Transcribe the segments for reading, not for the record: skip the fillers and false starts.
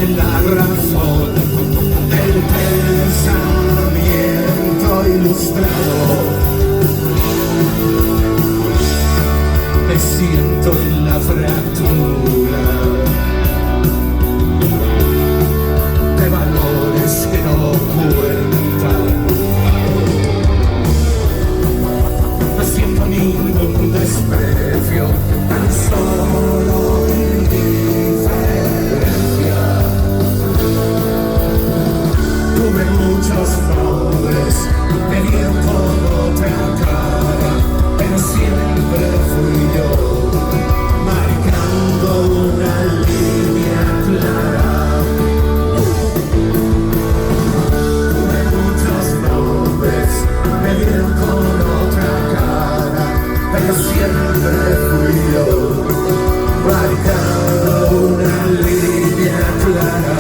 en la razón del pensamiento ilustrado. Me siento en la fractura de valores que no cuentan. No siento ningún desprecio, tan solo indiferencia. Tuve muchos nombres, me dieron con otra cara, pero siempre fui yo, marcando una línea clara. Tuve muchos nombres, me dieron con otra cara, pero siempre fui yo, marcando una línea clara.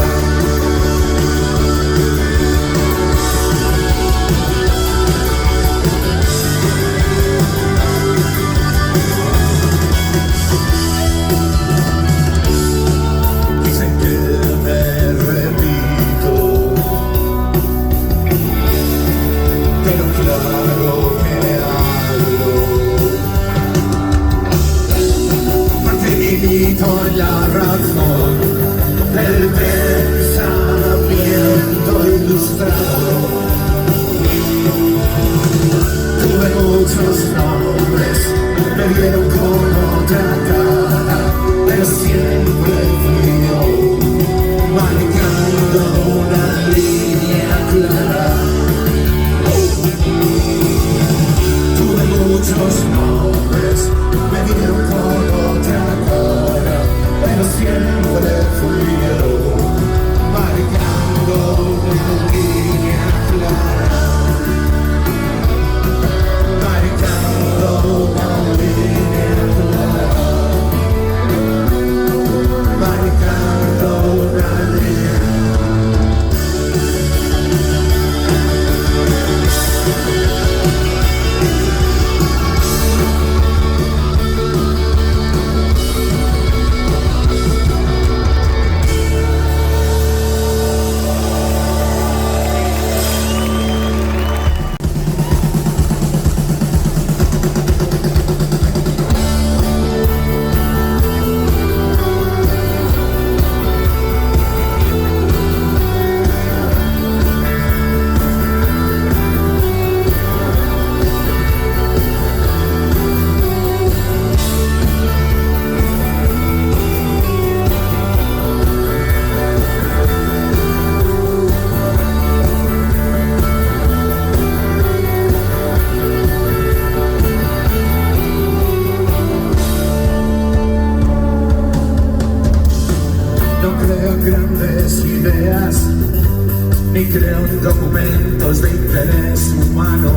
Dicen que me repito, pero claro que hablo. Martirito en la razón del pensamiento ilustrado. Tuve muchos nombres, me dieron con otra cara, pero siempre fui yo, marcando una línea clara. Tuve muchos nombres, me dieron con otra cara, pero siempre fui yo, marcando una línea clara. Marcando una línea clara. Marcando una línea. No creo en grandes ideas, ni creo en documentos de interés humano.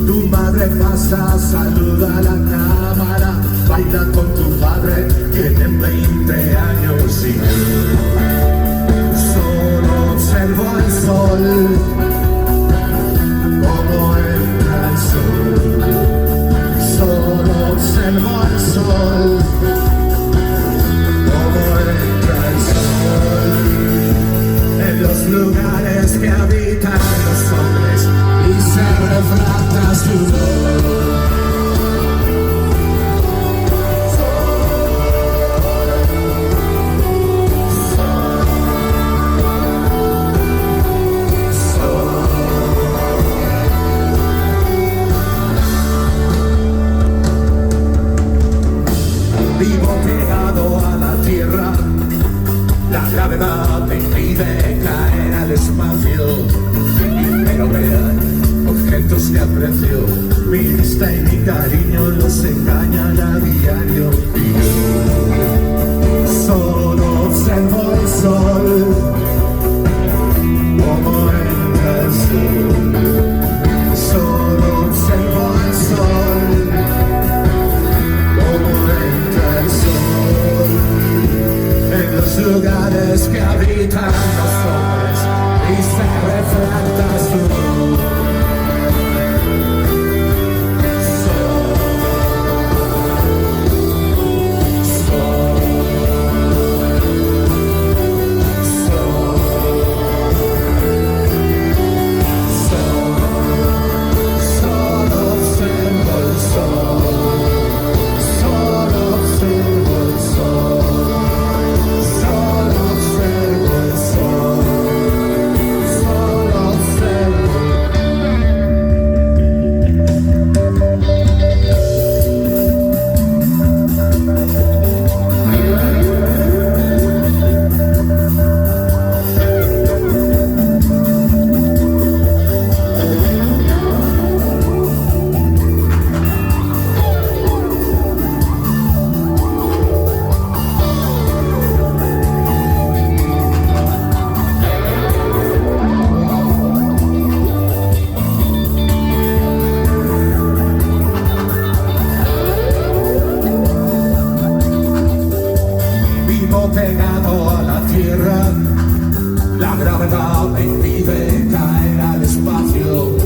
Tu madre pasa, saluda a la cámara, baila con tu padre, tienen 20 años y yo solo observo el sol, como entra el sol. Solo observo el sol, como entra el sol, en los lugares que habitan los hombres y se refracta su voz. Vivo pegado a la tierra, la gravedad me impide caer al espacio, pero vean objetos de aprecio, mi vista y mi cariño los engañan a diario. Y yo solo observo el sol, como entra el sol. Solo observo el sol, como entra el sol, en los lugares que habitan los hombres y se refracta su luz. Vivo pegado a la tierra, la gravedad me impide caer al espacio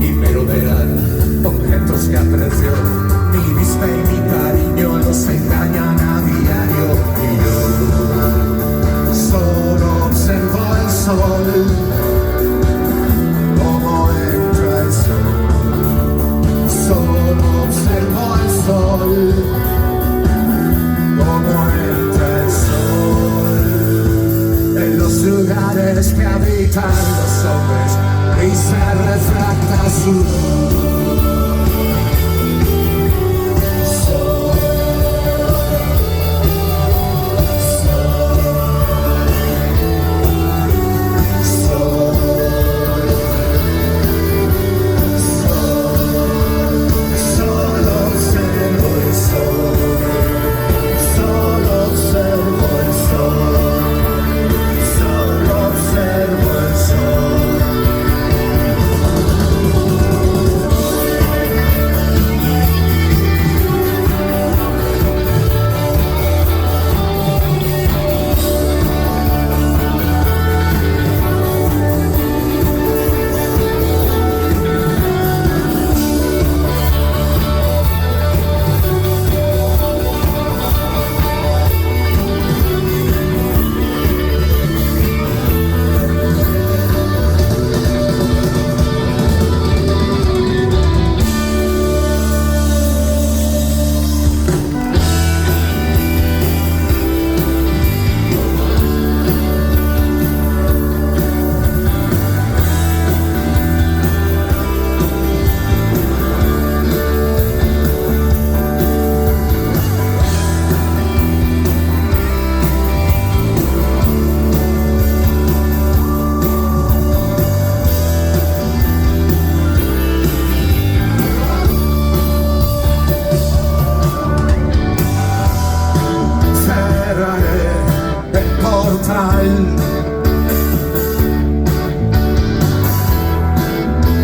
y me rodean objetos que aprecio. Mi vista y mi cariño los engañan a diario y yo solo observo el sol, como entra el sol. Solo observo el sol, como entra el sol. En los lugares que habitan los hombres y se refracta su luz.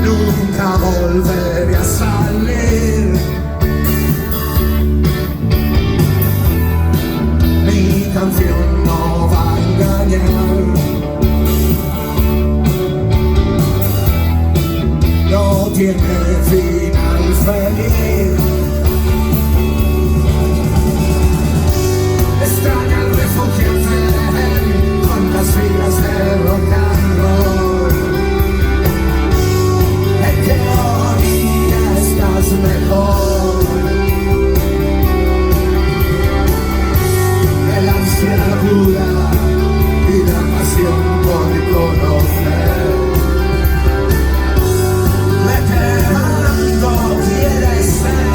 Nunca volveré a salir. Mi canción no va a engañar. No tiene final feliz. Extraña el refugiarse con las filas de rock and roll. En teoría estás mejor. El ansia dura y la pasión por conocer. Veterano quieres ser.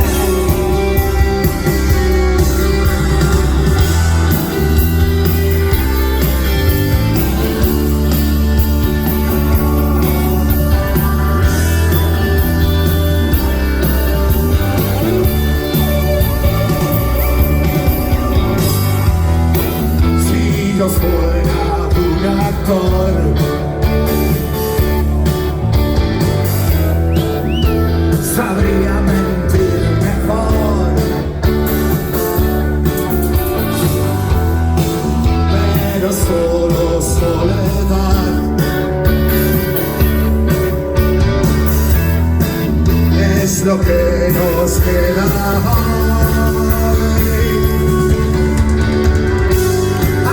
Yo fuera un actor, sabría mentir mejor, pero solo soledad es lo que nos queda hoy.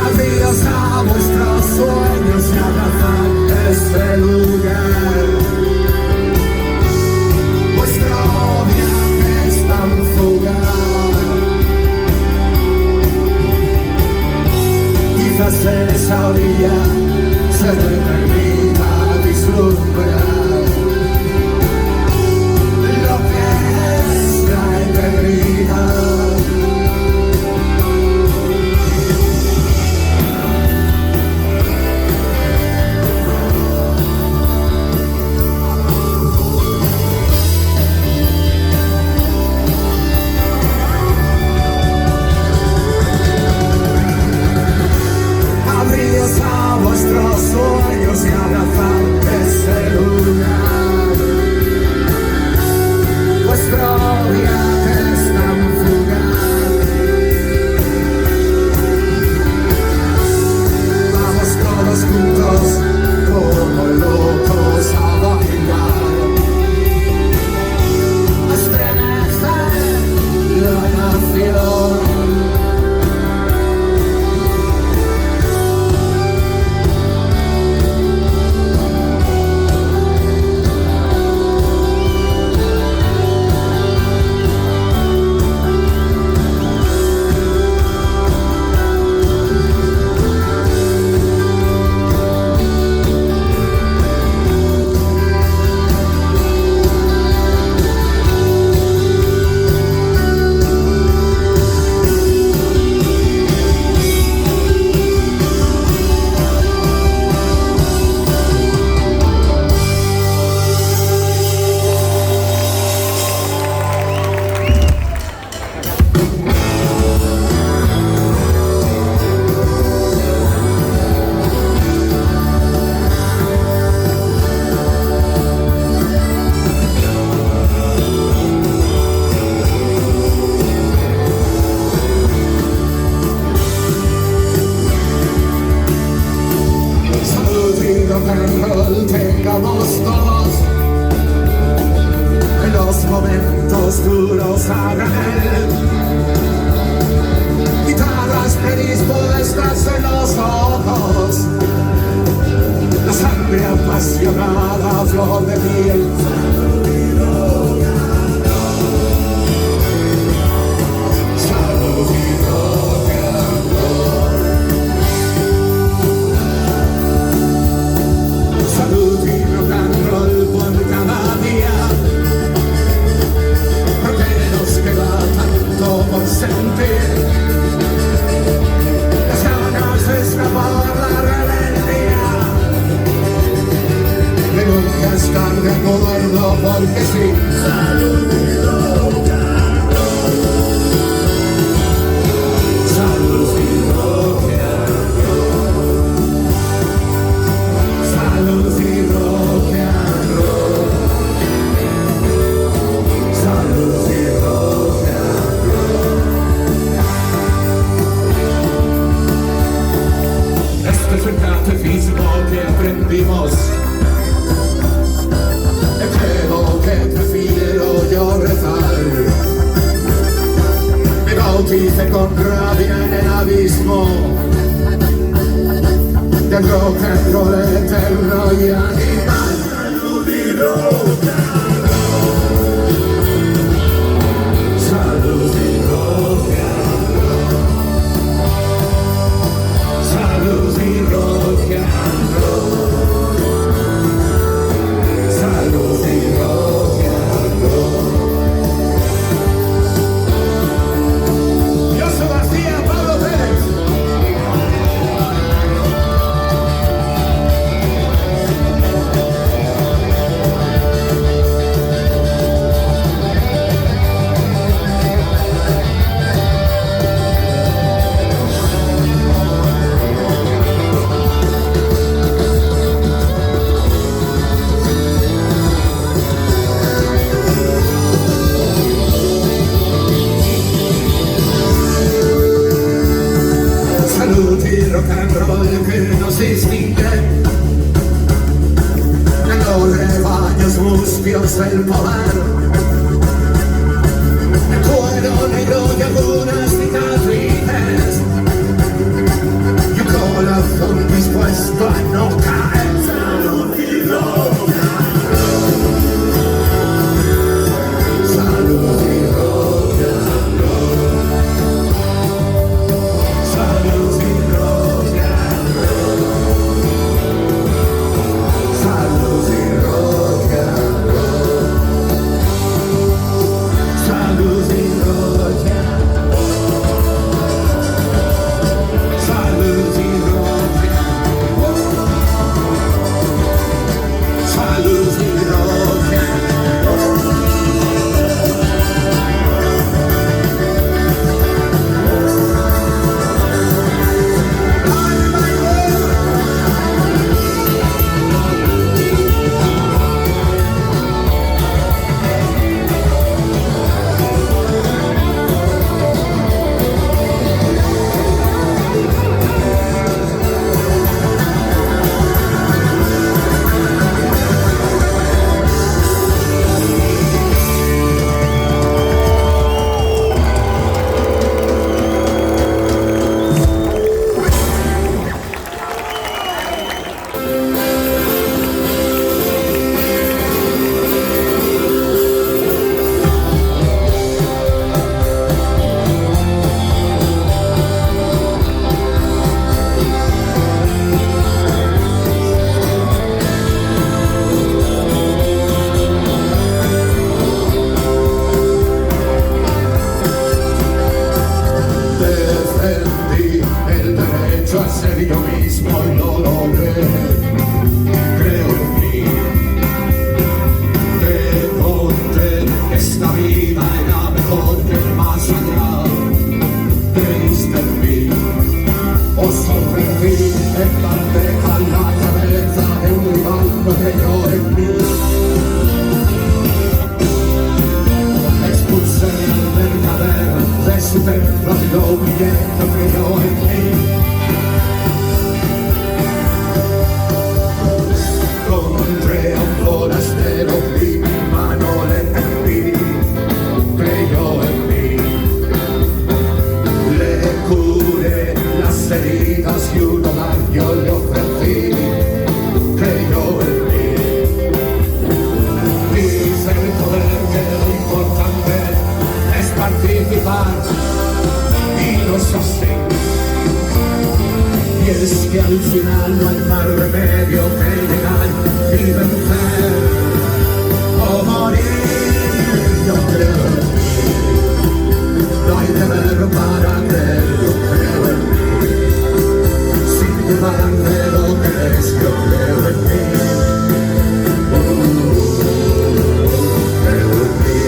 Adiós a vuestros sueños y abrazad este lugar. Vuestro viaje es tan fugaz. Quizás en esa orilla se me permita vislumbrar lo que es la integridad. Abríos a vuestros sueños. tengamos todos en los momentos duros a granel. Guitarras predispuestas en los ojos, la sangre apasionada, flor de piel. Estar de acuerdo porque sí. Salud y rock and roll. Salud y rock and roll. Salud y rock and roll. Salud y rock and roll. Este es el catecismo que aprendimos. Bautice con rabia en el abismo del rock and roll eterno y animal. Salud y rock and roll. Salud y rock and roll. Salud y rock and roll. Salud y rock and roll. Rock and roll que nos distingue en los rebaños mustios del poder, el cuero negro y algunas cicatrices y un corazón dispuesto a no caer. Salud y rock and roll. Salud y rock and roll. Salud y con heridas y un hogar yo le ofrecí, creyó en mí. Dice el poder que lo importante es participar, y no es así. Y es que al final no hay más remedio que llegar y vencer o morir. Yo creo en ti, no hay deber para creer, yo creo en ti. Sin dudar de lo que es, yo creo en ti. Creo en ti.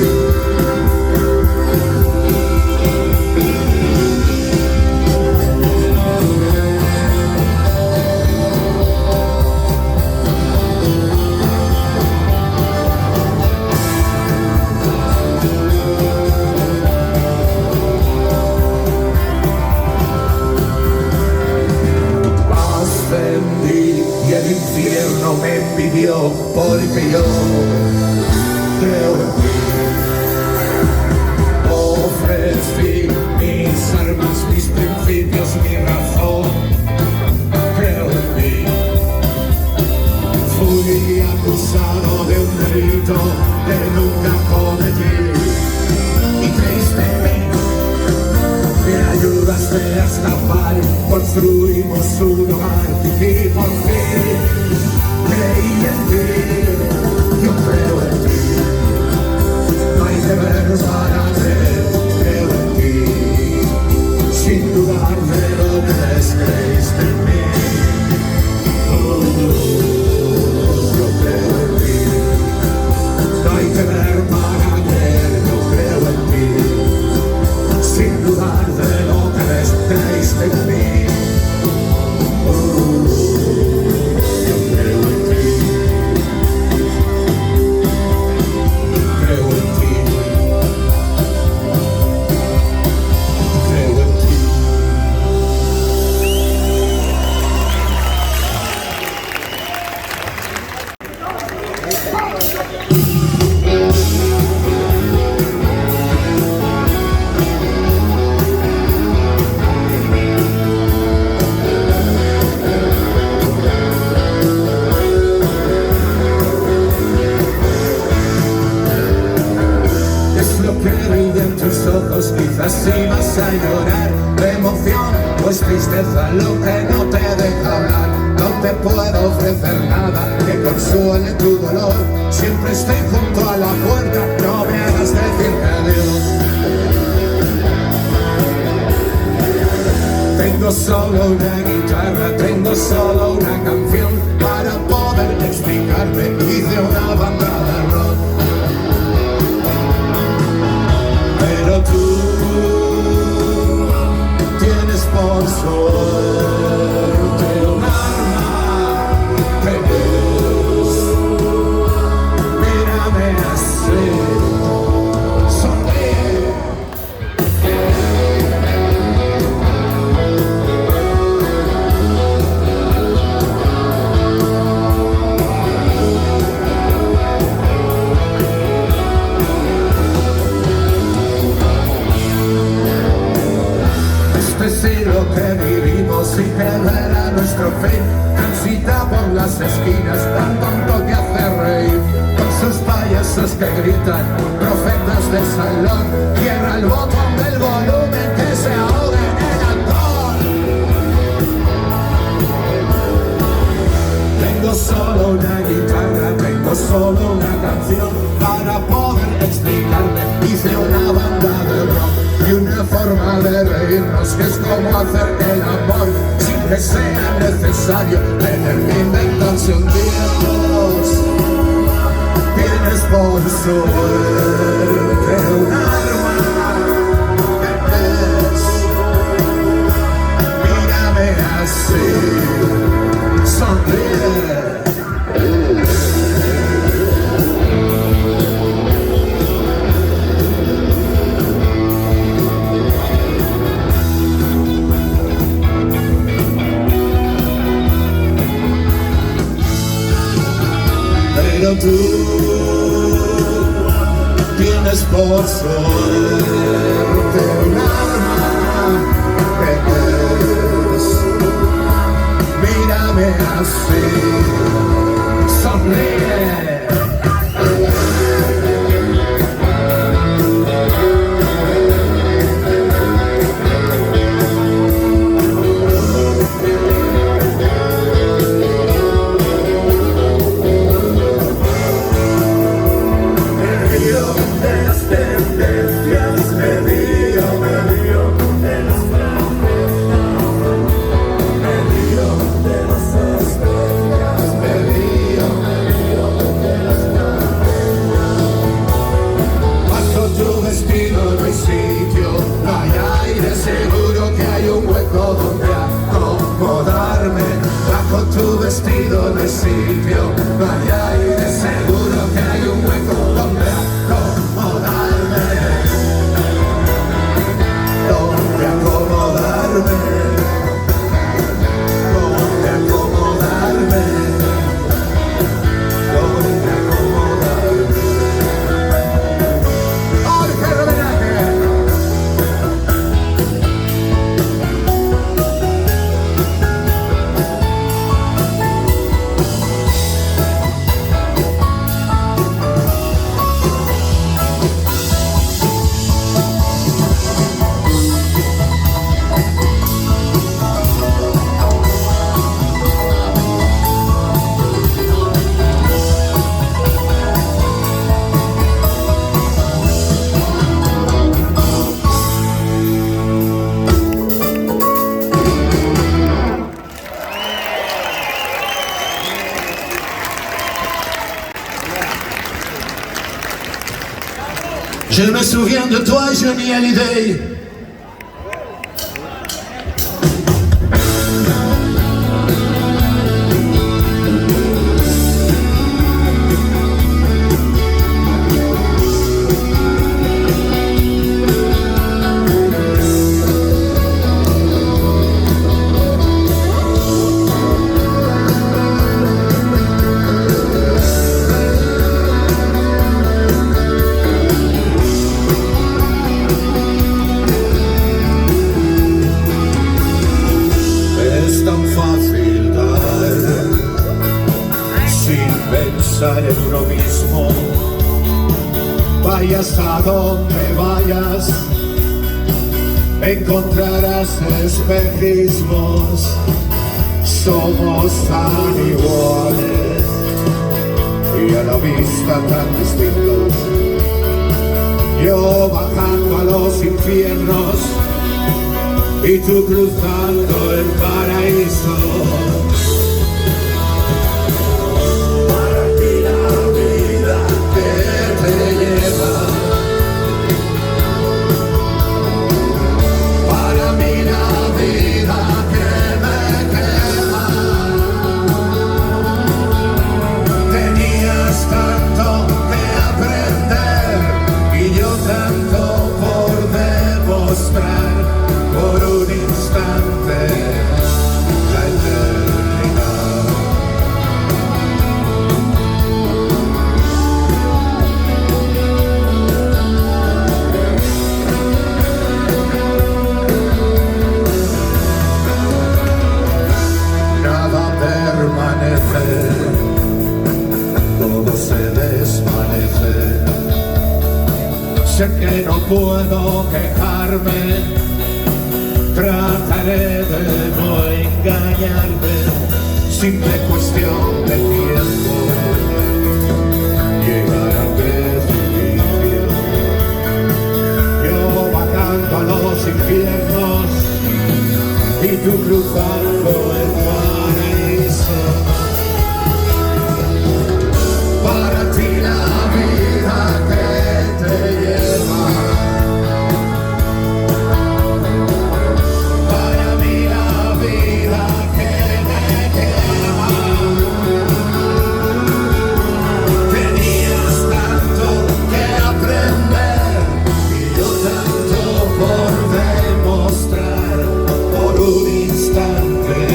Y el infierno me pidió porque yo creo en ti. Ofrecí mis armas, mis principios, mi razón, creo en ti. Fui acusado de un delito que nunca cometí y creíste en mí. Me ayudaste a escapar, construimos un hogar y por fin creí en ti. Yo creo en ti, no hay deberes para creer, creo en ti. Sin dudar de lo que es, creíste en mí. Yo creo en ti, no hay deber para creer, yo creo en ti. Sin dudar de lo que es, creíste en mí. Yo creo en ti. Creo en ti. Creo en ti. Quizás si vas a llorar de emoción o es tristeza lo que no te deja hablar. No te puedo ofrecer nada que consuele tu dolor. Siempre estoy junto a la puerta, no me hagas decirte adiós. Tengo solo una guitarra, tengo solo una canción para poder explicarme. Hice una banda de rock, pero tú tienes por suerte un arma que es. Mírame así, sonríe. Lo que vivimos sin perder a nuestro fin, transita por las esquinas tan tonto que hace reír, con sus payasos que gritan, profetas del salón. Cierra el botón del volumen que se ahoga en el alcohol. Tengo solo una guitarra, tengo solo una canción para poder explicarme. Hice una banda de rock y una forma de reírnos que es como hacer el amor sin que sea necesario tener que inventarse un Dios. Tienes por suerte un arma que es. Mírame así, sonríe. Pero tú tienes por suerte un arma que es. así. Sonríe. Tu vestido no hay sitio, no hay aire, seguro que hay un hueco donde acomodarme, donde acomodarme, donde acomodarme, donde acomodarme. ¡Ay, qué homenaje! Je me souviens de toi, Johnny Hallyday. En uno mismo, vayas a donde vayas, encontrarás espejismos, somos tan iguales y a la vista tan distintos. Yo bajando a los infiernos y tú cruzando el paraíso. Por un instante la eternidad. Nada permanece, todo se desvanece. Sé que no puedo quejarme, trataré de no engañarme, simple cuestión de tiempo, llegar al precipicio. Yo bajando a los infiernos y tú cruzando el paraíso. Para ti la vida que te lleva, para mí la vida que me quema. Tenías tanto que aprender y yo tanto por demostrar, por un instante.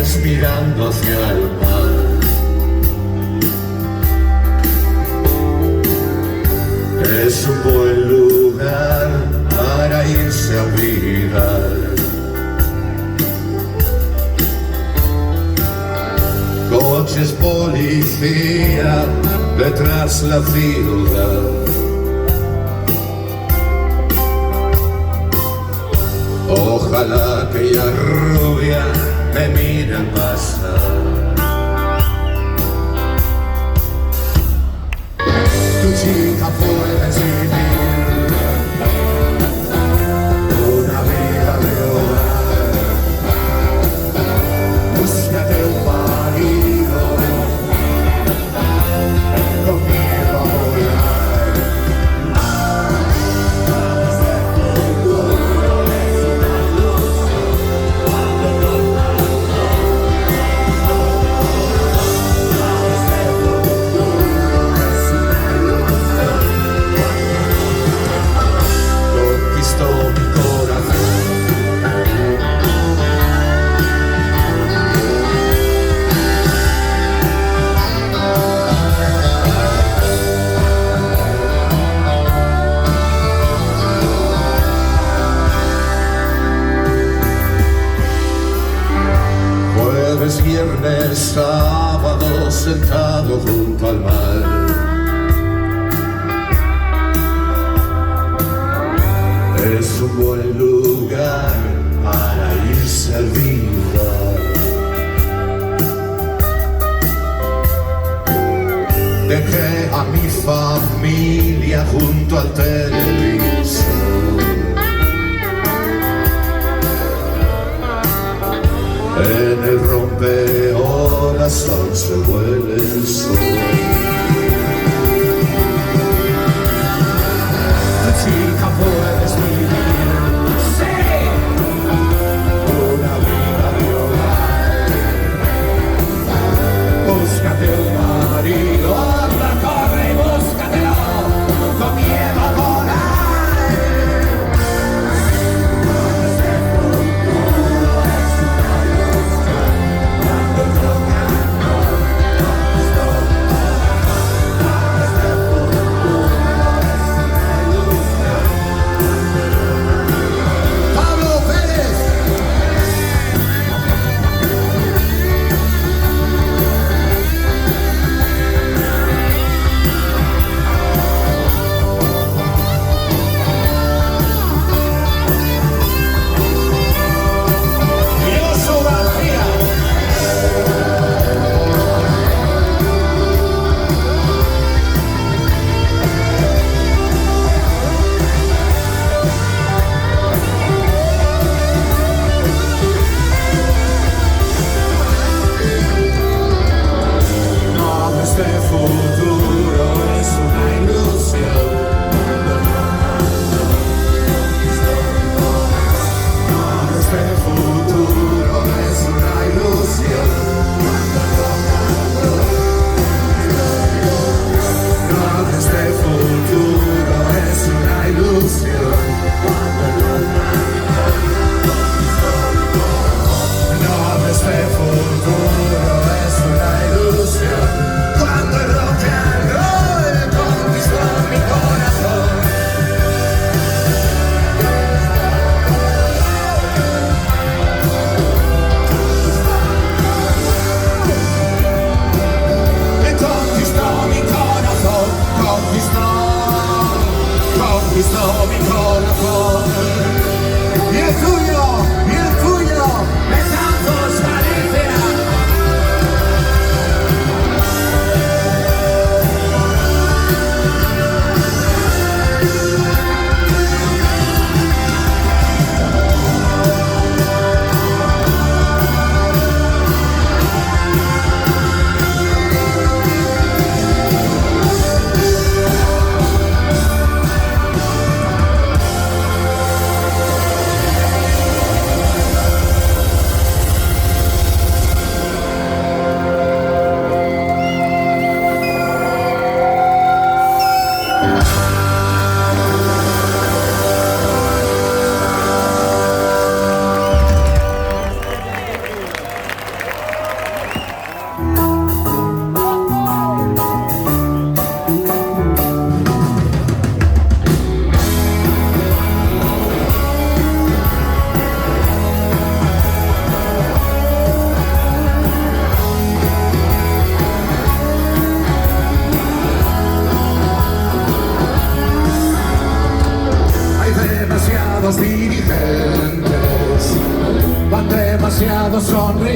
días mirando hacia el mar. Es un buen lugar para irse a olvidar. Coches policía detrás la ciudad. Ojalá aquella rubia me mire pasar. Tu chica puedes vivir una vida de hogar. Búscate un marido con miedo a volar. Viernes, sábado, sentado junto al mar. Es un buen lugar para irse a olvidar. Dejé a mi familia junto al televisor. En el rompeolas aún se huele el sol. Tu chica puedes vivir, sí, una vida de hogar. Búscate un marido, anda, corre y búscatelo, con miedo a volar.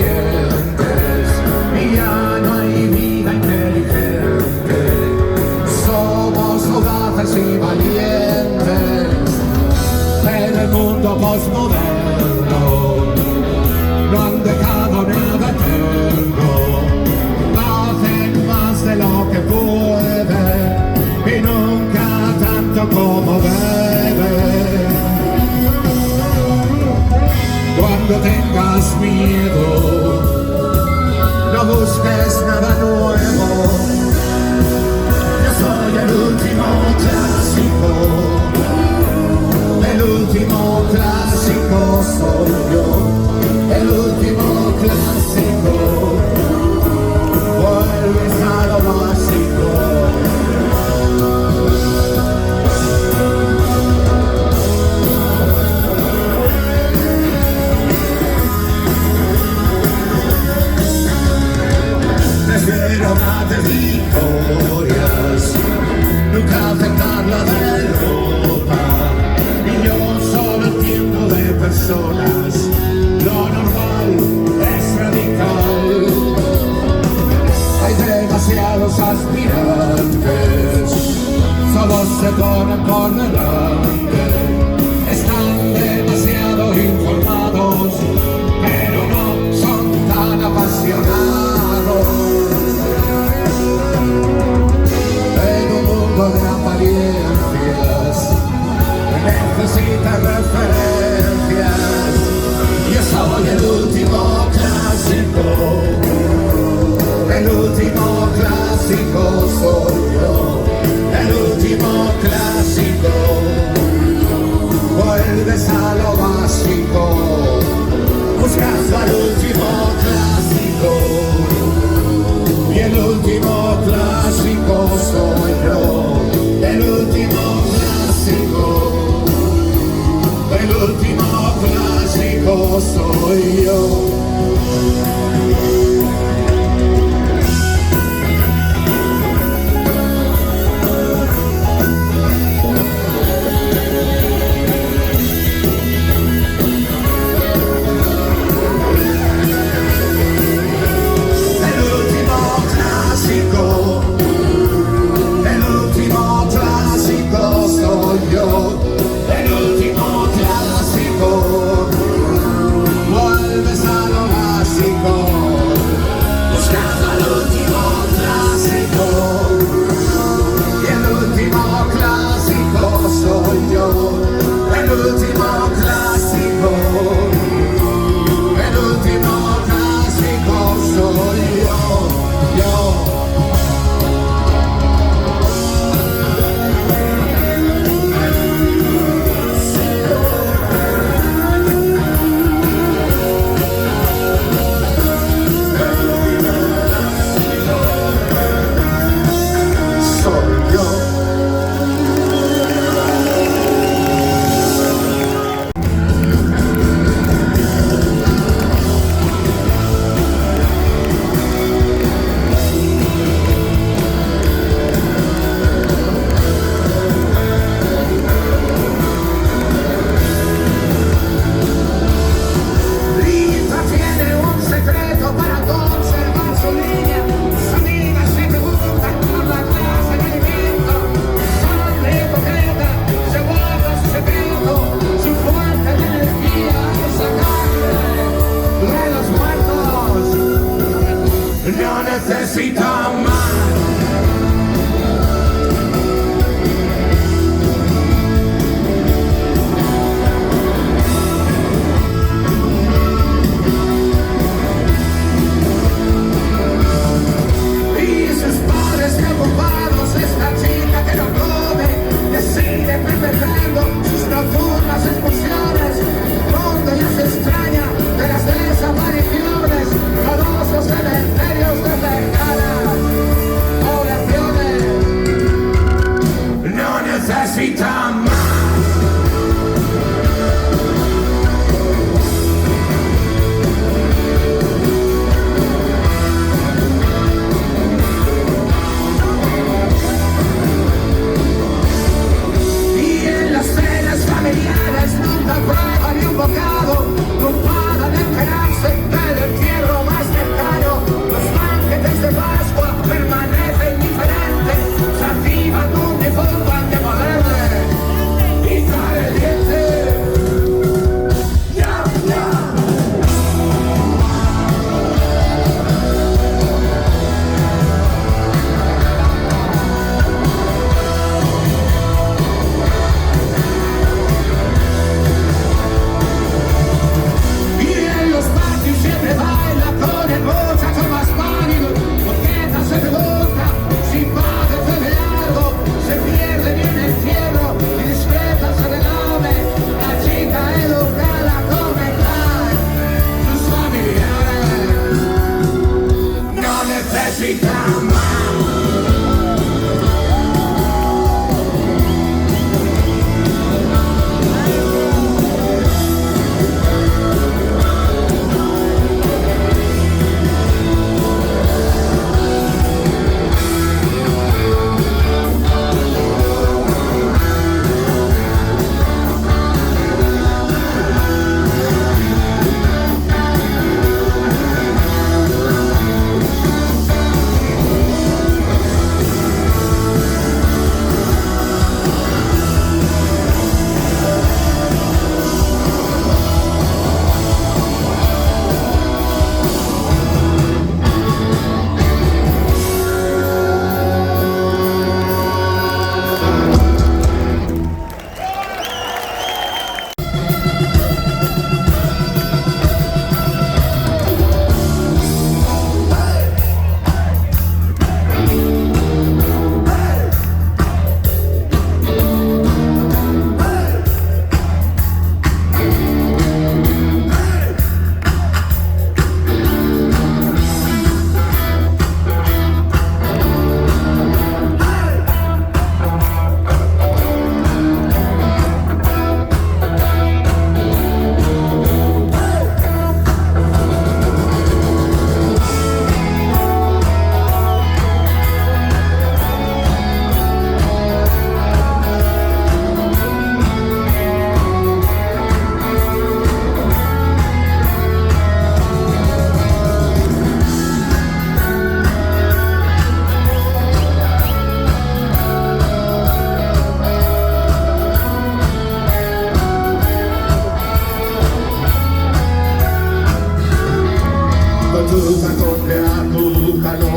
sonrientes y ya no hay vida inteligente. Somos audaces y valientes en el mundo postmoderno. No han dejado nada eterno, hacen más de lo que pueden y nunca tanto como deben. Cuando tengas miedo, no busques nada nuevo. Yo soy el último clásico, el último clásico soy yo, el último clásico. Vuelves a lo básico. Prefiero más de victorias, nunca aceptar la derrota. Y yo solo entiendo de personas, lo normal es radical. Hay demasiados aspirantes, solo se ponen por delante. Están demasiado informados, pero no son tan apasionados. En un mundo de apariencias necesita referencias. Yo soy el último clásico, el último clásico soy yo, el último clásico. Vuelves a lo básico, buscando al último clásico. Y el último clásico soy yo, el último clásico, el último clásico soy yo. Necesita más. Y sus padres preocupados, esta chica que no come, decide perpetrando sus profundas expulsiones. Mundo ya se extraña de las desapariciones, todos los cementerios de Vergara.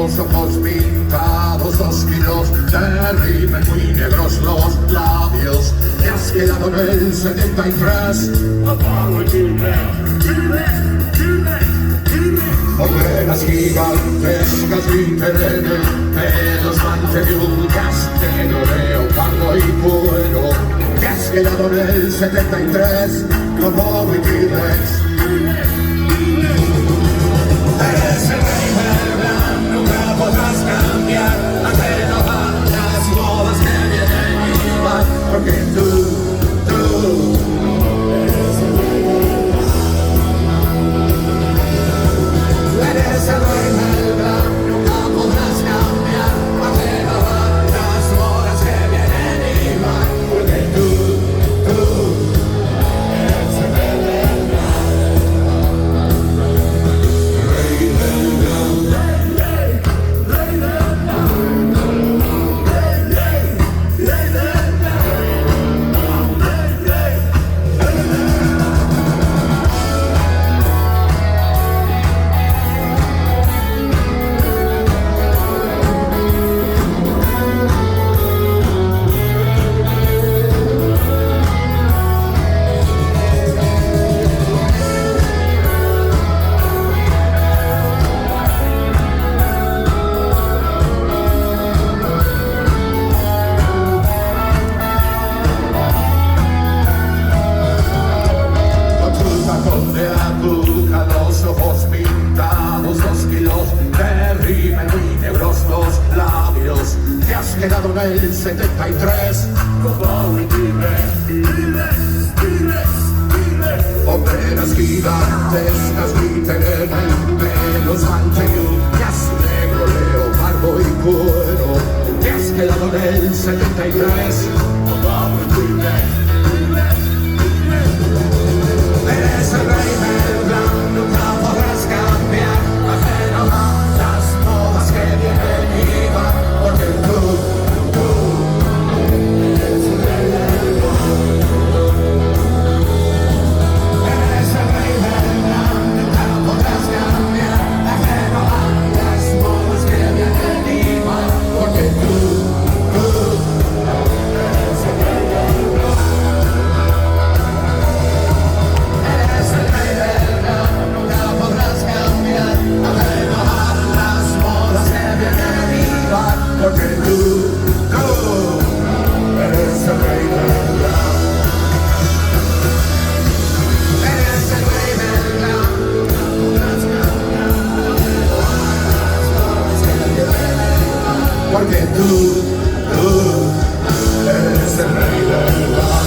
Los ojos pintados, 2 kilos de rímel, muy negros los labios. Te has quedado en el 73. Hogueras gigantescas, glitter, pelos mantelucas, negro, leopardo y cuero. Te has quedado en el 73 como mi T-Rex. Eres el rey del plan, nunca podrás cambiar, aunque no van las modas que vienen y van, porque tú eres el rey del plan. Eres el rey del plan, nunca podrás cambiar, aunque no van las modas que vienen y van, porque tú eres el rey del plan. Los ojos pintados, 2 kilos de rímel, muy negros los labios. Te has quedado en el 73 como un Hogueras gigantescas, glitter, pelos mantelucas, negro, leopardo y cuero. Te has quedado en el 73 como un Eres el rey del plan, nunca podrás cambiar, ajeno a las modas que vienen y van, porque tú eres el rey del plan. Eres el rey del plan, nunca podrás cambiar, ajeno a las modas que vienen y van, porque tú eres tú eres el rey del bar.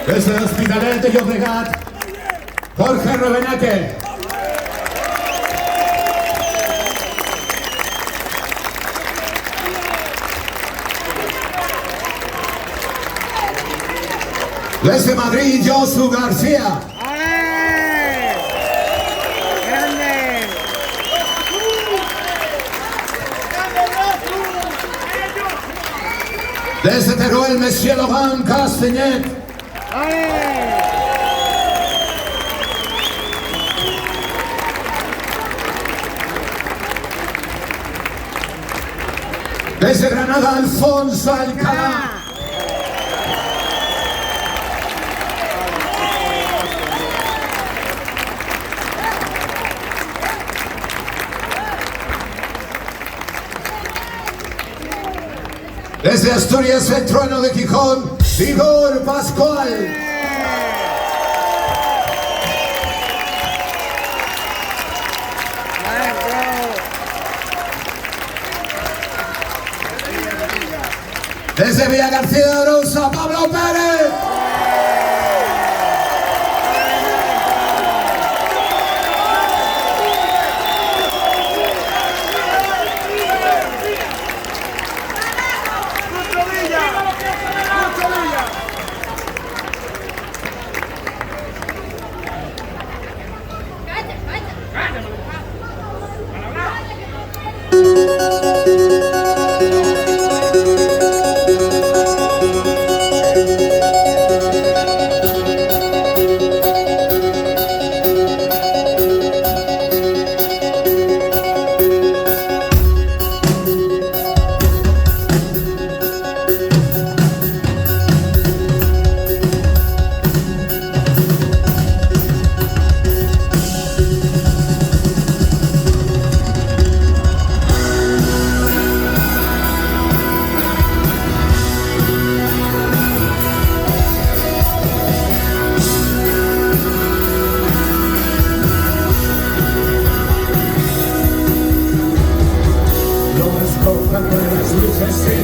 Desde Hospitalet de Llobregat, Jorge Robenaque. Desde Madrid, Josu García. ¡Ole! ¡Grande! Desde Teruel, Monsieur Laurent Castagnet. ¡Ole! Desde Granada, Alfonso Alcalá. Desde Asturias, el trueno de Gijón, Igor Pascual. Desde Villa García de Arousa, Pablo Pérez.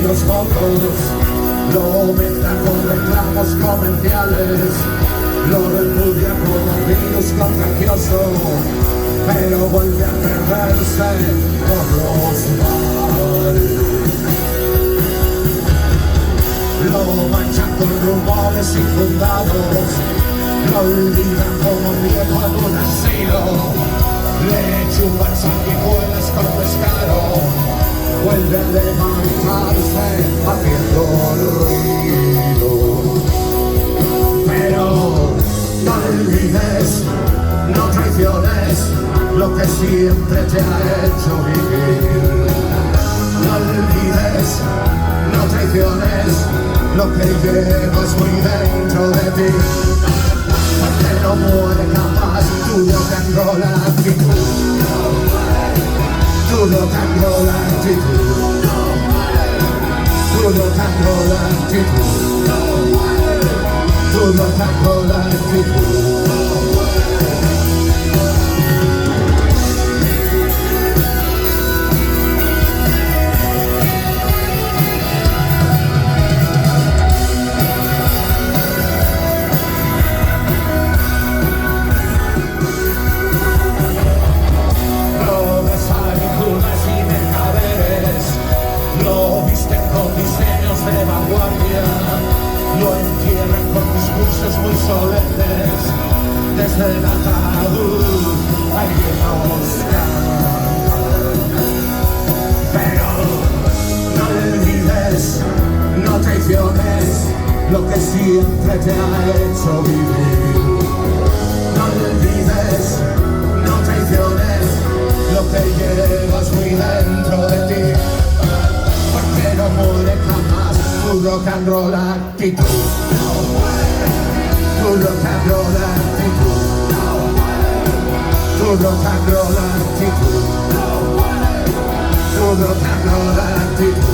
Los focos, lo mezcla con reclamos comerciales, lo repudia como un virus contagioso, pero vuelve a perderse por los bares. Lo manchan con rumores infundados, lo olvidan como un viejo en un asilo, le chupan sanguijuelas con descaro. Vuelve a levantarse haciendo ruido. Pero no olvides, no traiciones lo que siempre te ha hecho vivir. No olvides, no traiciones lo que llevas muy dentro de ti. Porque no muere jamás tu rock and roll actitud. Tu rock and roll actitud. Tu rock and roll actitud. Tu rock and roll actitud. Lo entierran con discursos muy solemnes, que te ha hecho vivir. No olvides, no traiciones lo que llevas muy dentro de ti, porque no muere jamás tu rock and roll actitud. Tu rock and roll actitud. Tu rock and roll actitud. Tu rock and roll actitud.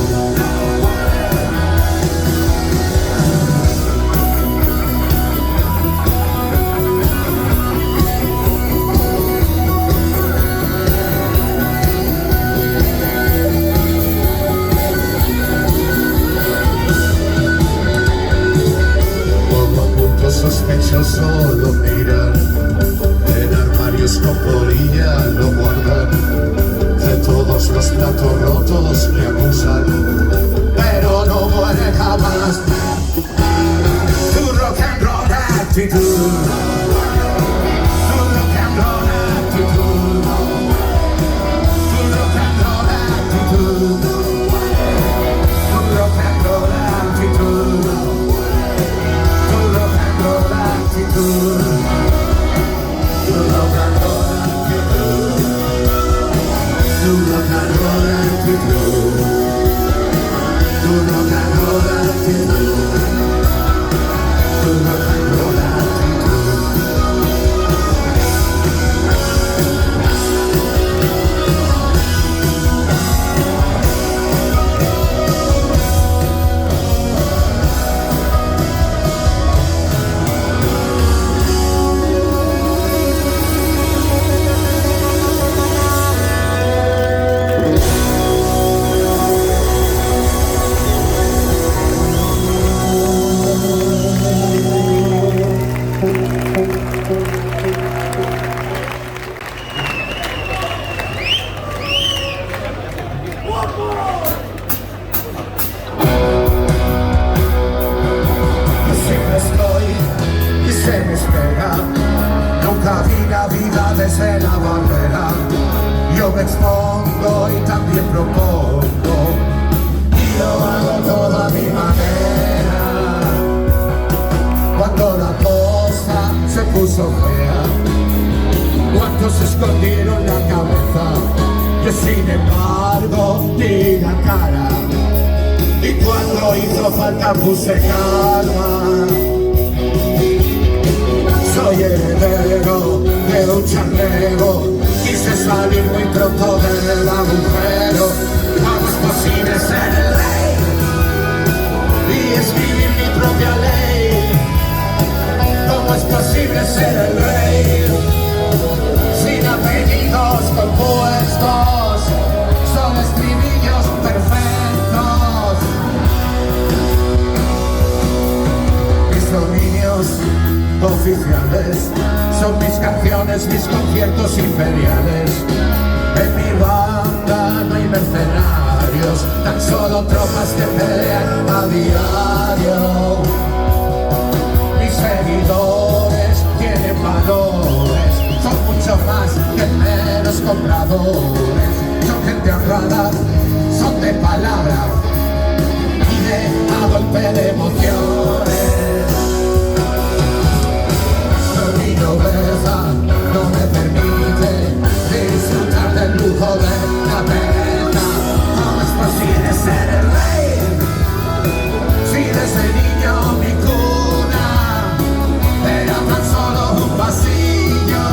Sospechoso lo miran, en armarios con polilla lo guardan, de todos los platos rotos le acusan, pero no muere jamás. Tu rock and roll actitud. Tu rock and roll actitud. Tu rock and roll actitud. Tu rock and roll actitud. Nunca vi la vida desde la barrera. Yo me expongo y también propongo, y lo hago todo a mi manera. Cuando la cosa se puso fea, cuantos se escondieron la cabeza, yo sin embargo di la cara, y cuando hizo falta puse calma. Soy heredero de un charlero, quise salir muy pronto del agujero. ¿Cómo es posible ser el rey y escribir mi propia ley? ¿Cómo es posible ser el rey sin apellidos compuestos? Son estribillos perfectos. Mis dominios oficiales son mis canciones, mis conciertos imperiales. En mi banda no hay mercenarios, tan solo tropas que pelean a diario. Mis seguidores tienen valores, son mucho más que meros compradores. Son gente honrada, son de palabra y de a golpe de emociones. Mi nobleza no me permite disfrutar del lujo de la pena. ¿Cómo es posible ser el rey si desde niño mi cuna era tan solo un pasillo?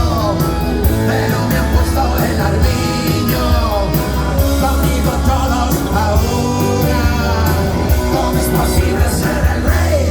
Pero me han puesto el armiño, conmigo todos a una. ¿Cómo es posible ser el rey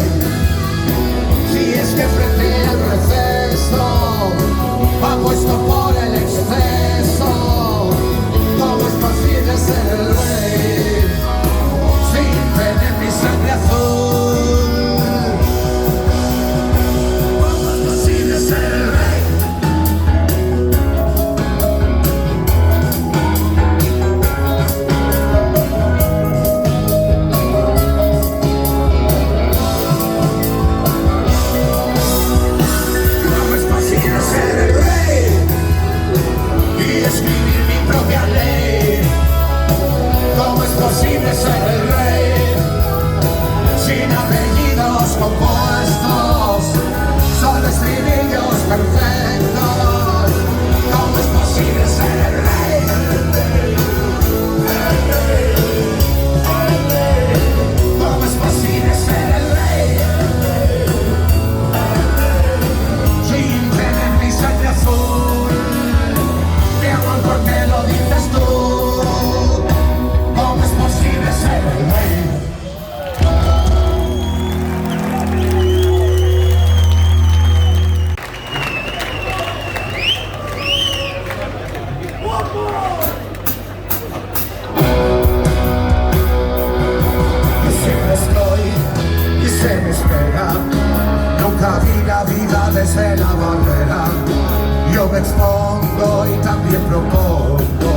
propongo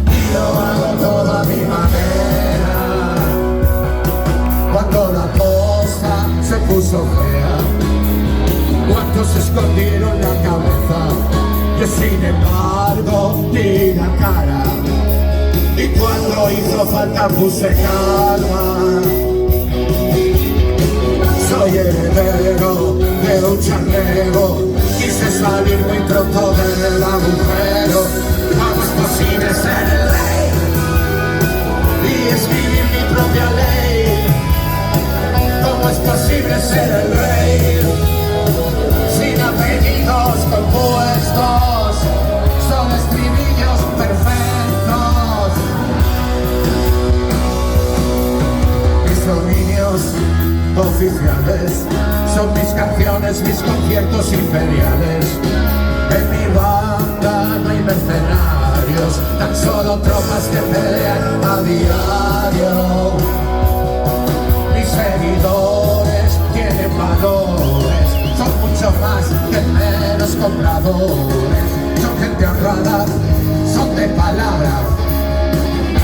y lo hago todo a mi manera. Cuando la cosa se puso fea, cuantos se escondieron la cabeza, yo sin embargo di la cara, y cuando hizo falta puse calma. Soy heredero de un charnero, quise salir muy pronto del agujero. ¿Cómo es posible ser el rey y escribir mi propia ley? ¿Cómo es posible ser el rey sin apellidos compuestos? Son estribillos perfectos. Mis dominios oficiales son mis canciones, mis conciertos imperiales. En mi banda no hay mercenarios, tan solo tropas que pelean a diario. Mis seguidores tienen valores, son mucho más que meros compradores. Son gente honrada, son de palabra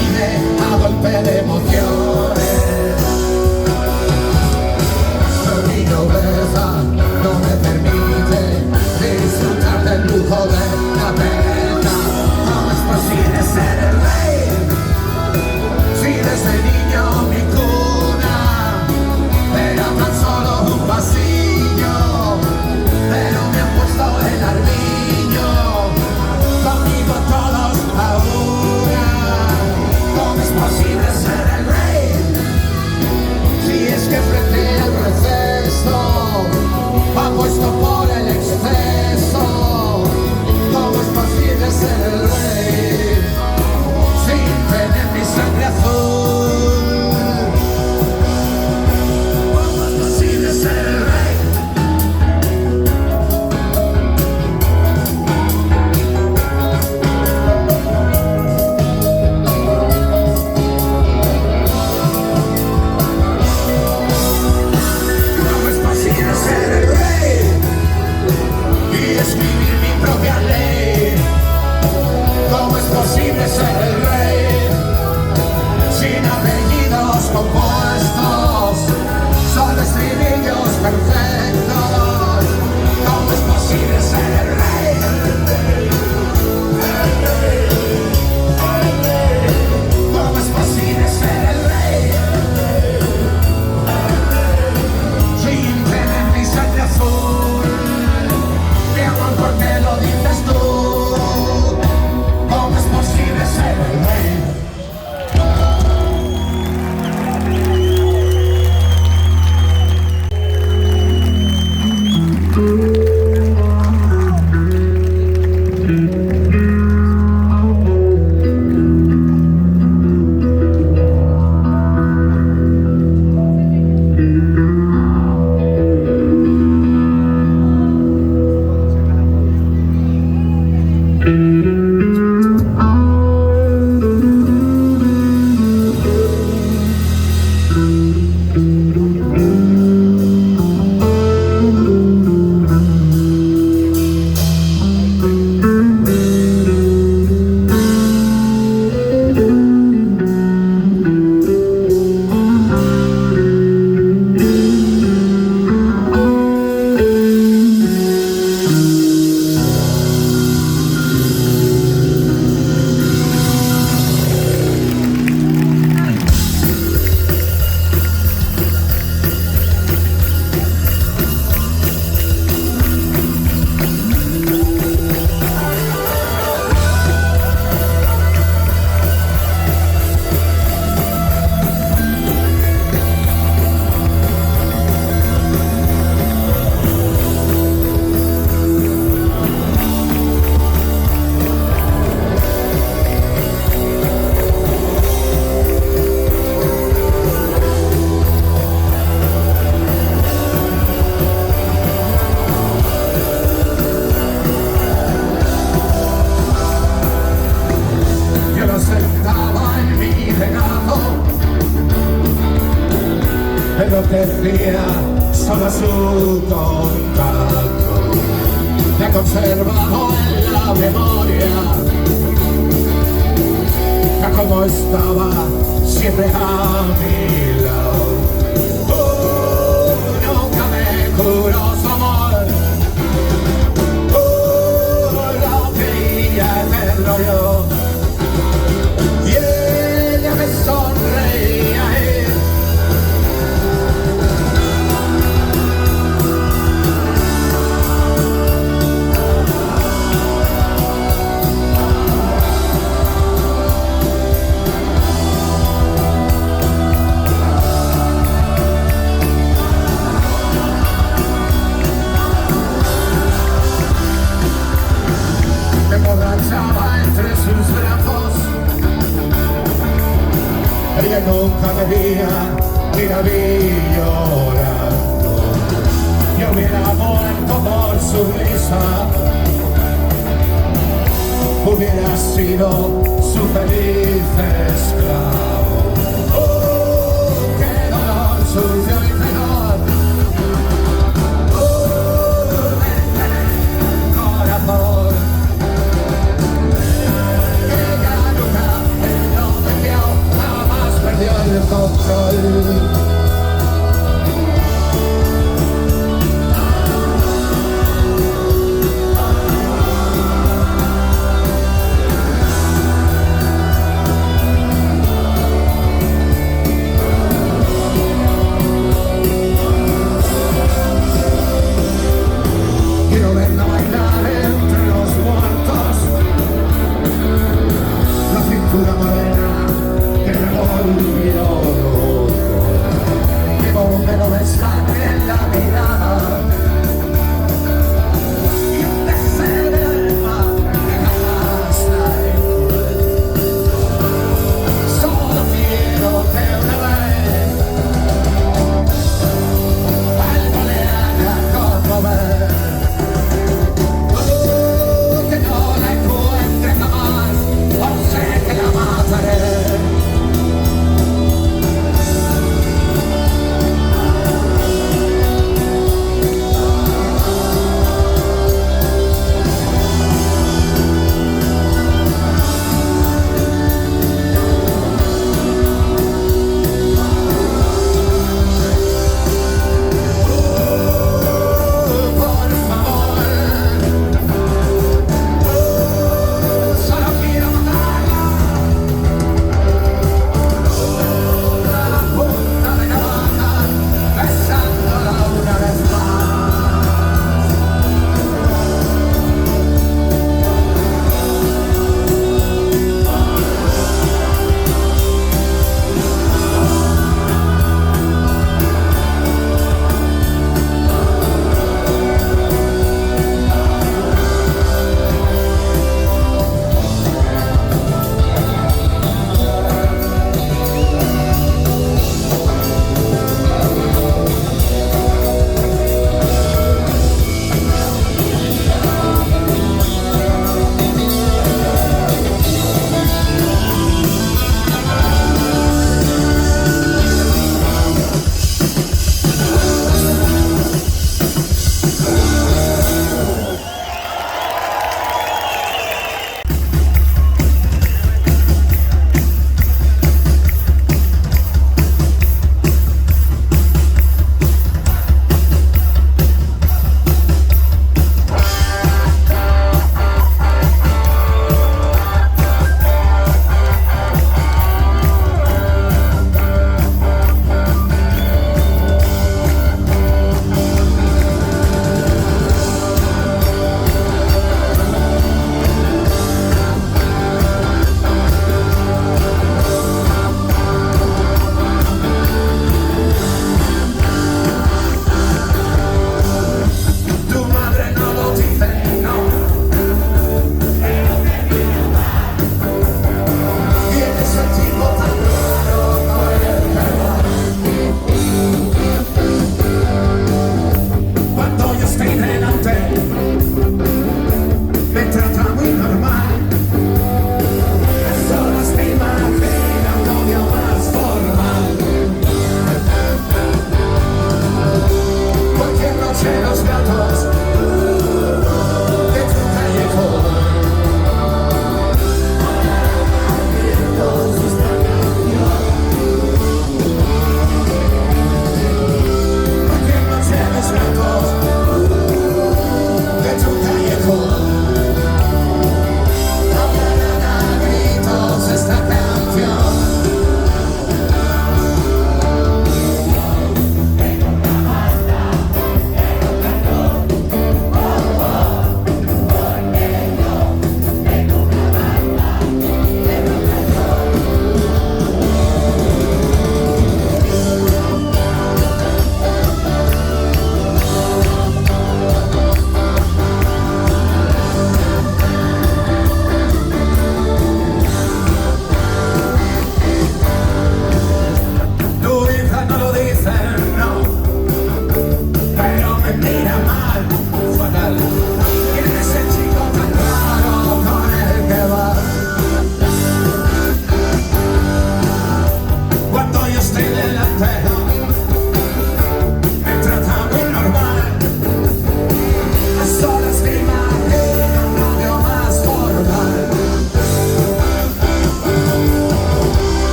y de a golpe de emociones. Mi nobleza no me permite disfrutar del lujo de la pena. ¿Cómo es posible ser el rey si desde niño mi cuna era tan solo un pasillo? Pero me han puesto el armiño, conmigo todos a una. ¿Cómo es posible ser el rey si es que frente al receso apuesto por el exceso? ¿Cómo es posible ser el rey sin tener mi sangre azul? ¿Cómo es posible ser el rey? ¿Cómo es posible ser el rey y escribir mi propia ley? ¿Cómo es posible ser el rey sin apellidos compuestos? Son estribillos perfectos. ¿Cómo es posible ser el rey? ¿Cómo es posible ser el rey sin tener mi sangre azul? Mi amor, ¿por qué lo dices tú? ¿Cómo es posible ser el rey? enloquecía solo su contacto. Me ha conservado en la memoria no estaba siempre a mi lado. Nunca me curó su amor. Lo quería eterno yo. Y ella me sonreía. Me emborrachaba entre sus brazos. Ella nunca me veía ni la vi llorando. Yo hubiera muerto por su risa, hubiera sido su feliz esclavo. ¡Qué dolor sucio y frenor! Corazón. Perdió el control.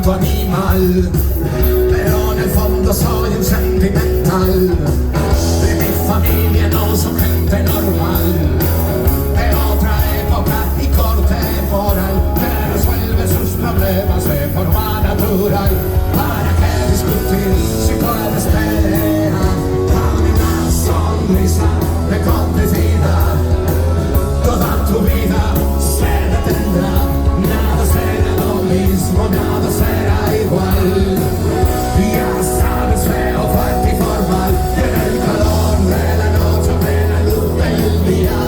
tanto animal, pero en el fondo soy un sentimental. De mi familia no soy gente normal, de otra época y corte moral, que resuelve sus problemas de forma natural. ¿Para qué discutir si puedes pelear? Dame una sonrisa de complicidad. Toda tu vida se detendrá, nada será lo mismo, nada será igual. Ya sabes, feo, fuerte y formal, y en el calor de la noche, plena luz del día,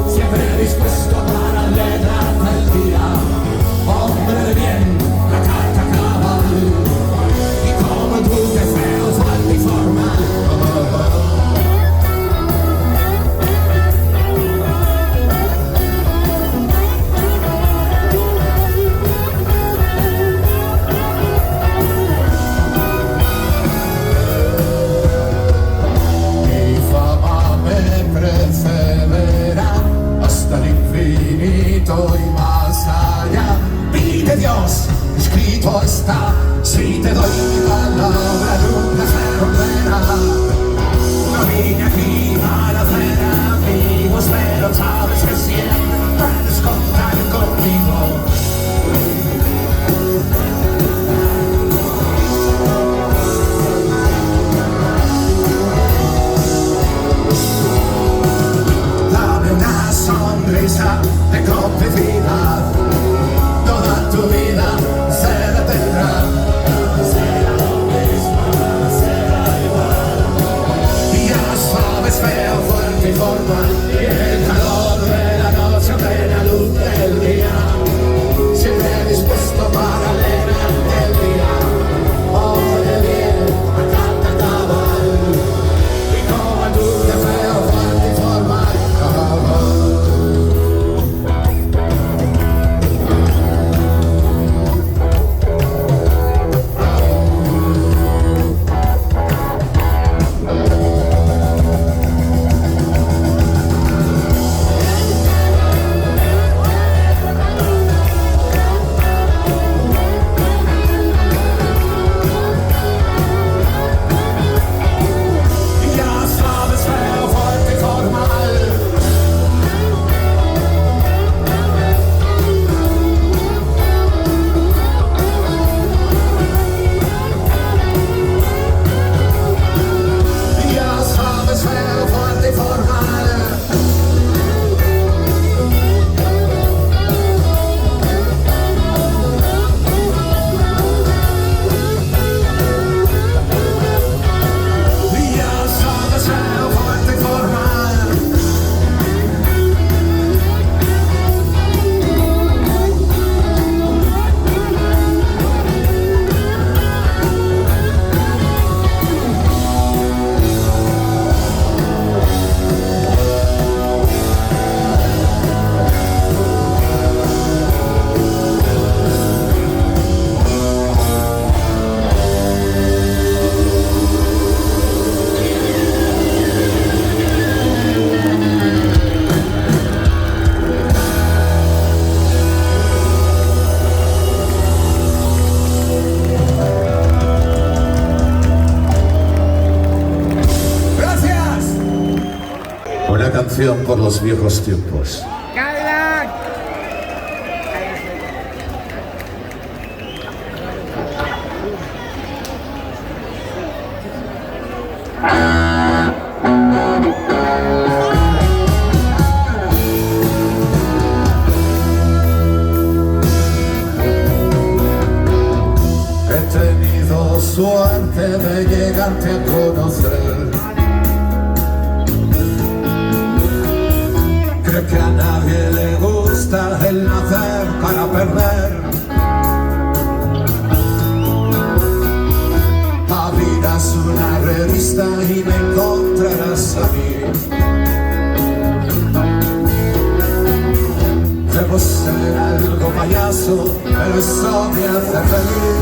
siempre dispuesto para alegrarte el día. Hombre de bien, la carta cabal, y como tú que feo, fuerte y formal. Hasta el infinito y más allá. Pide Dios, escrito está, si te doy mi palabra nunca se romperá. No vine aquí para hacer amigos, pero sabes que siempre puedes contar conmigo. Sonrisa de complicidad, toda tu vida se detendrá, será lo mismo, será igual. Y ya sabes, feo, fuerte y formal, y en el calor de la noche, plena luz del día, siempre dispuesto para alegrarte el día. Hombre bien, a carta cabal, y como tú de feo, fuerte y formal. Por los viejos tiempos. Cadillac. He tenido suerte de llegarte a conocer. Creo que a nadie le gusta el nacer para perder. La vida es una revista y me encontrarás a mí. Debo ser algo payaso, pero eso me hace feliz.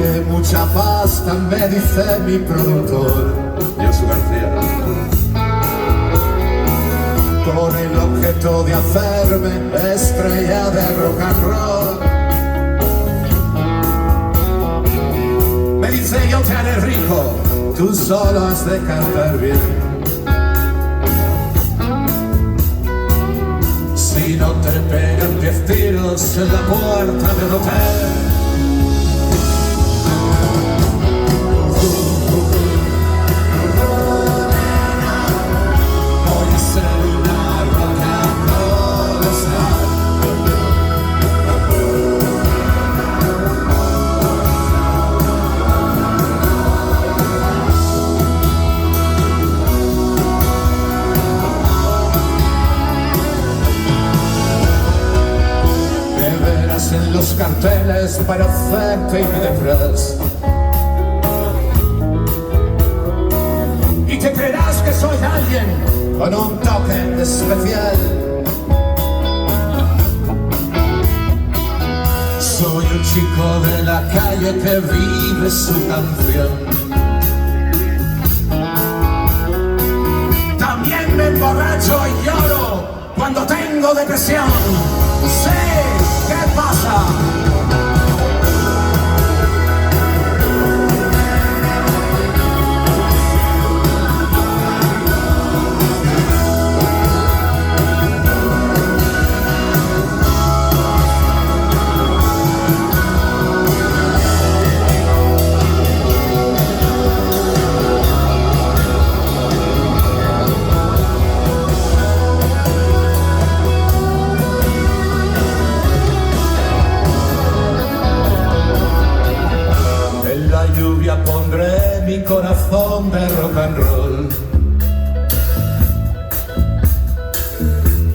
Vale mucha pasta, me dice mi productor, Josu García, con el objeto de hacerme estrella de rock and roll. Me dice: yo te haré rico, tú solo has de cantar bien. Si no te pegan 10 tiros en la puerta del hotel. Voy a ser una rock and roll star. En los carteles para hacerte disfraz y te creerás que soy alguien con un toque especial. Soy un chico de la calle que vive su canción. También me emborracho y lloro cuando tengo depresión. Sí, ¿qué pasa? Pondré mi corazón de rock and roll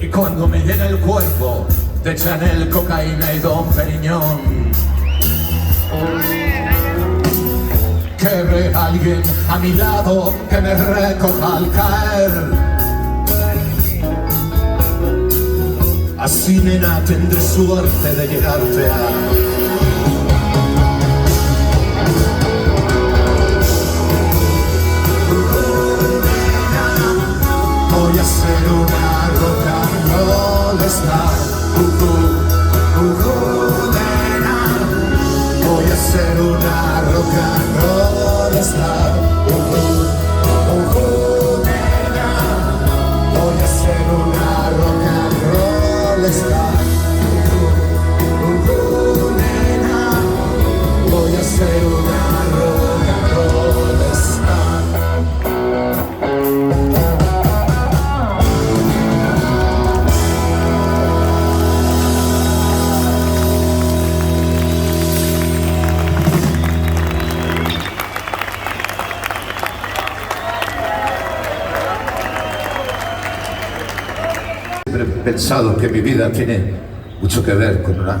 y cuando me llene el cuerpo de Chanel, cocaína y Dom Perignon, querré a alguien a mi lado que me recoja al caer. Así, nena, tendré suerte de llegarte a... Voy a ser una rock and roll star. Nena. Voy a ser una rock and roll star. Nena. Voy a ser una rock and roll star. Nena. Voy a ser una rock and roll star. He pensado que mi vida tiene mucho que ver con una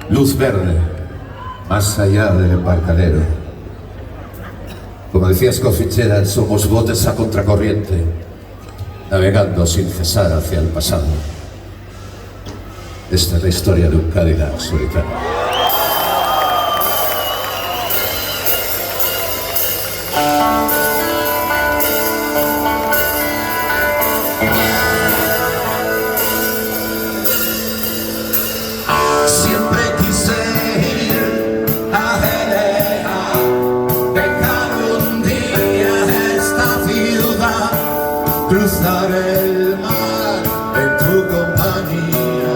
luz verde más allá del embarcadero. Como decía Scott Fitzgerald, somos botes a contracorriente, navegando sin cesar hacia el pasado. Esta es la historia de un Cadillac solitario. Cruzar el mar en tu compañía,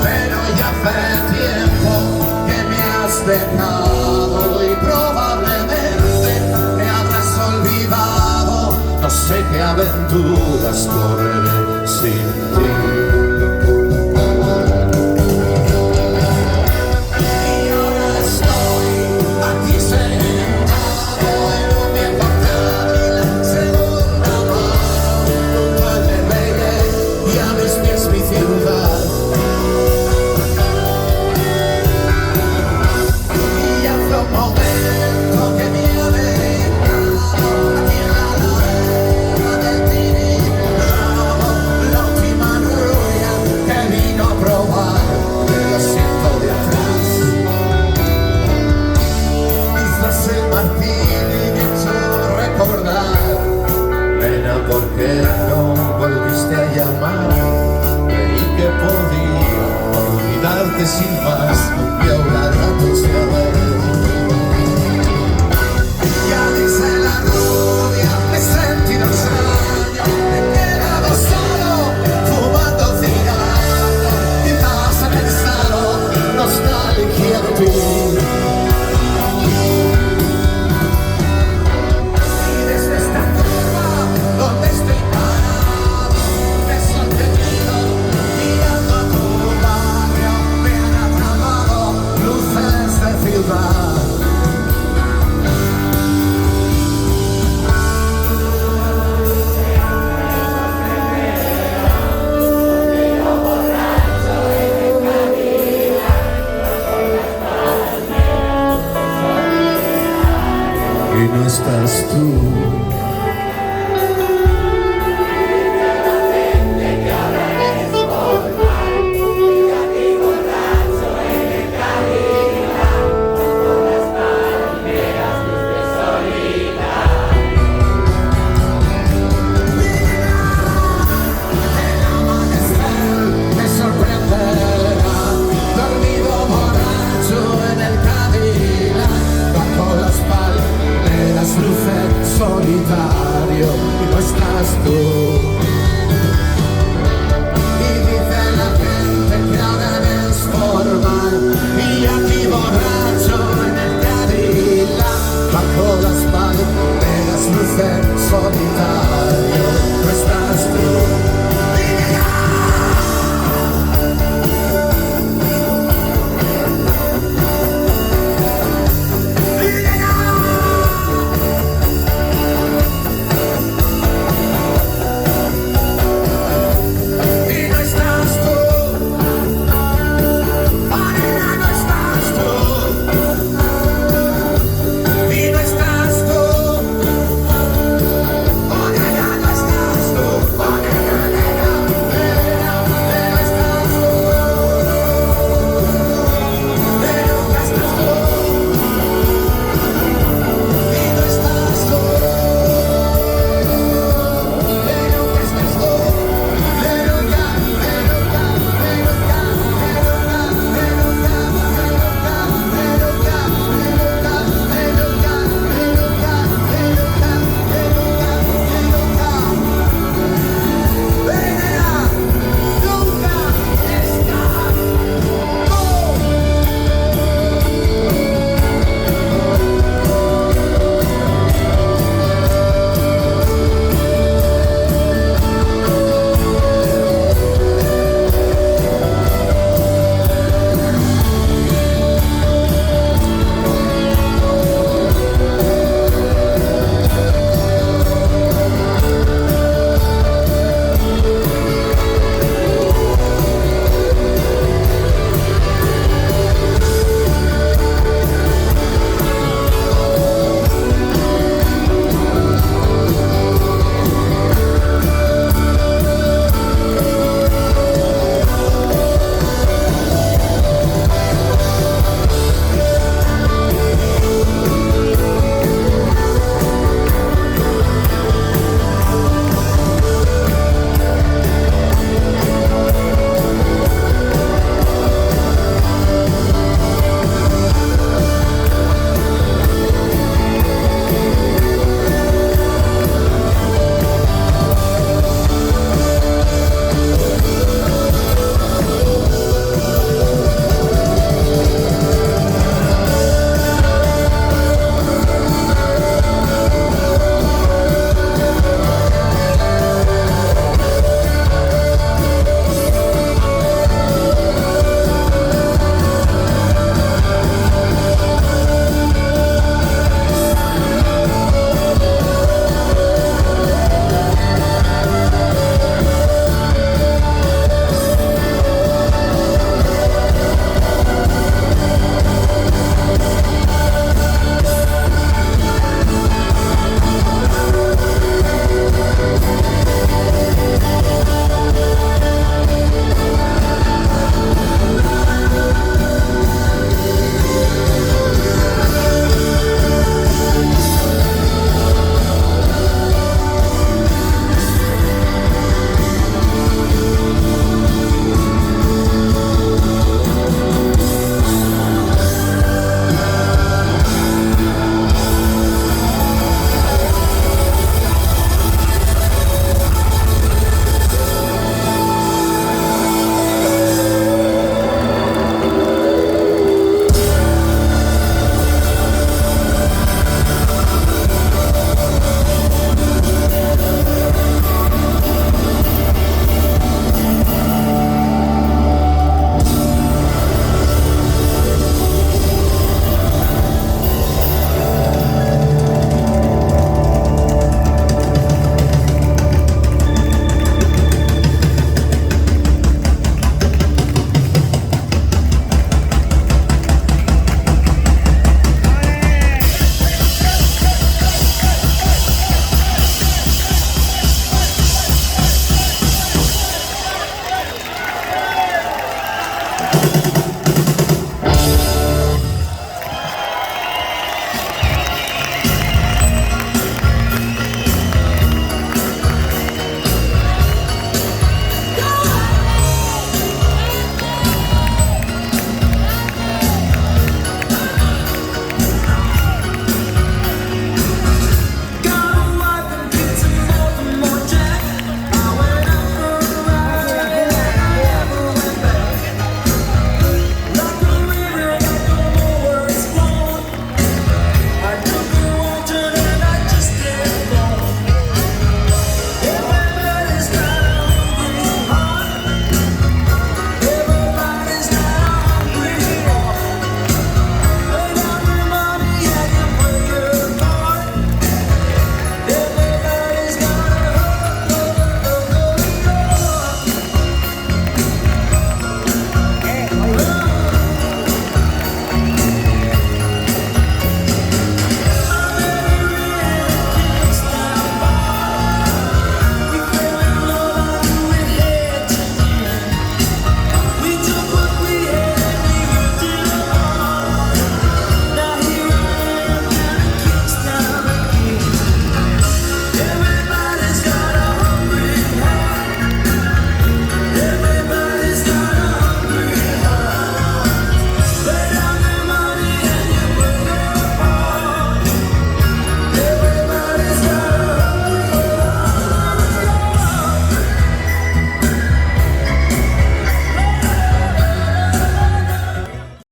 pero ya hace tiempo que me has dejado y probablemente me habrás olvidado. No sé qué aventuras correré sin ti. tarde sin más y ahora ratos de haber. Ya dice la rubia, me he sentido extraño, me he quedado solo, fumando cigarro, quizás he pensado, nostalgia de ti. Y desde esta curva, donde estoy parado, me he sostenido, mirando a tu barrio, me han atrapado luces de ciudad. Y no estás tú.